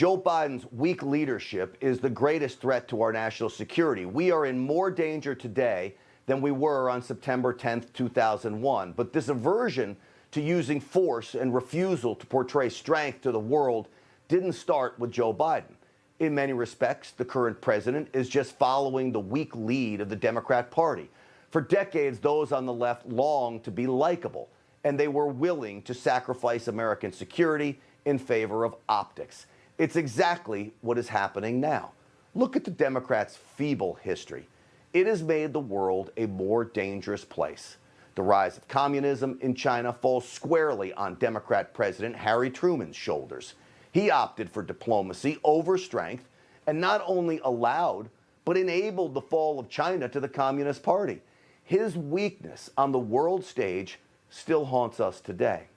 Joe Biden's weak leadership is the greatest threat to our national security. We are in more danger today than we were on September 10th, 2001. But this aversion to using force and refusal to portray strength to the world didn't start with Joe Biden. In many respects, the current president is just following the weak lead of the Democrat Party. For decades, those on the left longed to be likable, and they were willing to sacrifice American security in favor of optics. It's exactly what is happening now. Look at the Democrats' feeble history. It has made the world a more dangerous place. The rise of communism in China falls squarely on Democrat President Harry Truman's shoulders. He opted for diplomacy over strength and not only allowed, but enabled the fall of China to the Communist Party. His weakness on the world stage still haunts us today.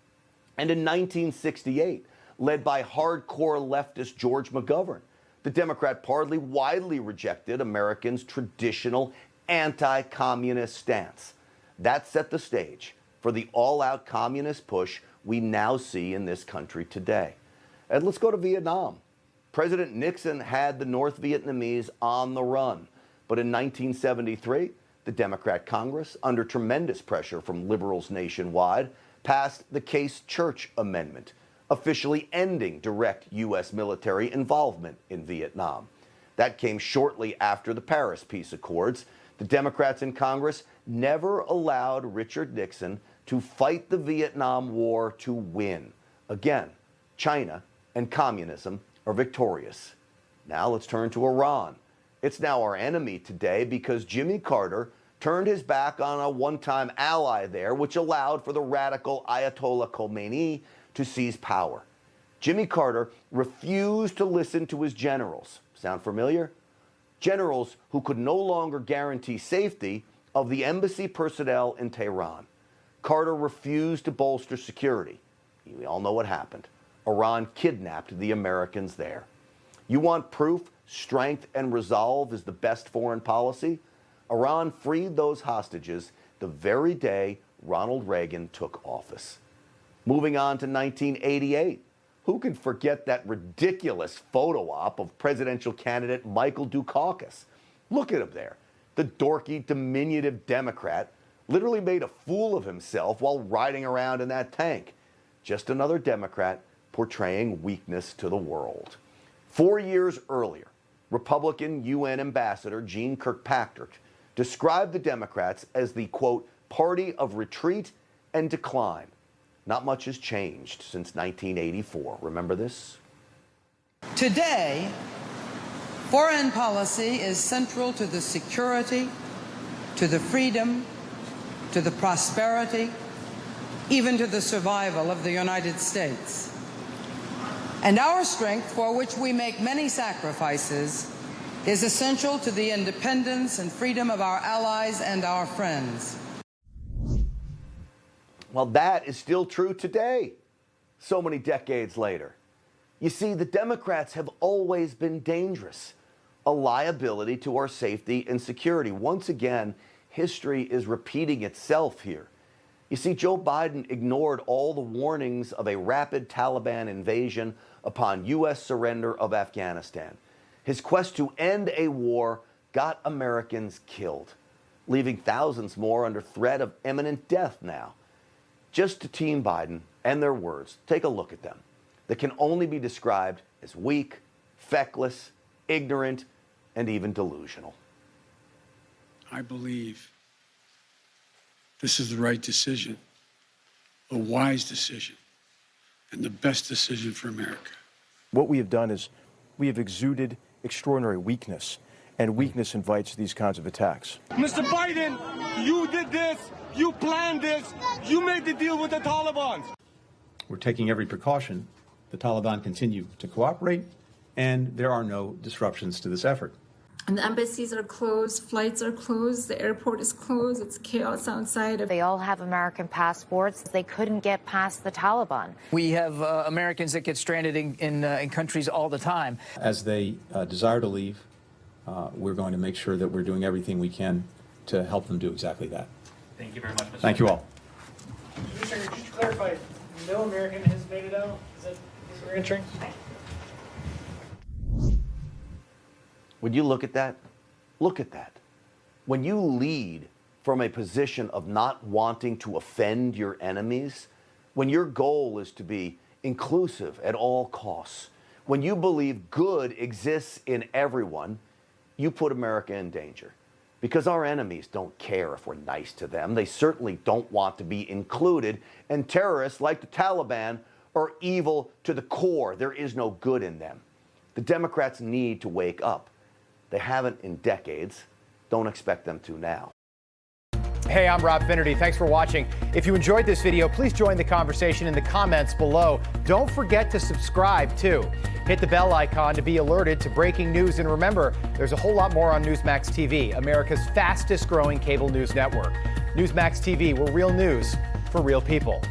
And in 1968, led by hardcore leftist George McGovern, the Democrat Party widely rejected Americans' traditional anti-communist stance. That set the stage for the all-out communist push we now see in this country today. And let's go to Vietnam. President Nixon had the North Vietnamese on the run. But in 1973, the Democrat Congress, under tremendous pressure from liberals nationwide, passed the Case-Church Amendment, officially ending direct U.S. military involvement in Vietnam. That came shortly after the Paris Peace Accords. The Democrats in Congress never allowed Richard Nixon to fight the Vietnam War to win. Again, China and communism are victorious. Now let's turn to Iran. It's now our enemy today because Jimmy Carter turned his back on a one-time ally there, which allowed for the radical Ayatollah Khomeini to seize power. Jimmy Carter refused to listen to his generals. Sound familiar? Generals who could no longer guarantee safety of the embassy personnel in Tehran. Carter refused to bolster security. We all know what happened. Iran kidnapped the Americans there. You want proof strength and resolve is the best foreign policy? Iran freed those hostages the very day Ronald Reagan took office. Moving on to 1988. Who can forget that ridiculous photo op of presidential candidate Michael Dukakis? Look at him there. The dorky, diminutive Democrat literally made a fool of himself while riding around in that tank. Just another Democrat portraying weakness to the world. 4 years earlier, Republican UN Ambassador Jeane Kirkpatrick described the Democrats as the, quote, party of retreat and decline. Not much has changed since 1984. Remember this? Today, foreign policy is central to the security, to the freedom, to the prosperity, even to the survival of the United States. And our strength, for which we make many sacrifices, is essential to the independence and freedom of our allies and our friends. Well, that is still true today, so many decades later. You see, the Democrats have always been dangerous, a liability to our safety and security. Once again, history is repeating itself here. You see, Joe Biden ignored all the warnings of a rapid Taliban invasion upon U.S. surrender of Afghanistan. His quest to end a war got Americans killed, leaving thousands more under threat of imminent death now. Just to Team Biden and their words, take a look at them. They can only be described as weak, feckless, ignorant, and even delusional. I believe this is the right decision, a wise decision, and the best decision for America. What we have done is we have exuded extraordinary weakness, and weakness invites these kinds of attacks. Mr. Biden, you did this, you planned this, you made the deal with the Taliban. We're taking every precaution. The Taliban continue to cooperate, and there are no disruptions to this effort. And the embassies are closed, flights are closed, the airport is closed, it's chaos outside. They all have American passports. They couldn't get past the Taliban. We have Americans that get stranded in countries all the time. As they desire to leave, we're going to make sure that we're doing everything we can to help them do exactly that. Thank you very much, Mr. Thank you all. Just to clarify, no American has made it out? Is that what we're entering? Would you look at that? Look at that. When you lead from a position of not wanting to offend your enemies, when your goal is to be inclusive at all costs, when you believe good exists in everyone, you put America in danger. Because our enemies don't care if we're nice to them. They certainly don't want to be included. And terrorists like the Taliban are evil to the core. There is no good in them. The Democrats need to wake up. They haven't in decades. Don't expect them to now. Hey, I'm Rob Finnerty. Thanks for watching. If you enjoyed this video, please join the conversation in the comments below. Don't forget to subscribe, too. Hit the bell icon to be alerted to breaking news. And remember, there's a whole lot more on Newsmax TV, America's fastest growing cable news network. Newsmax TV, where real news for real people.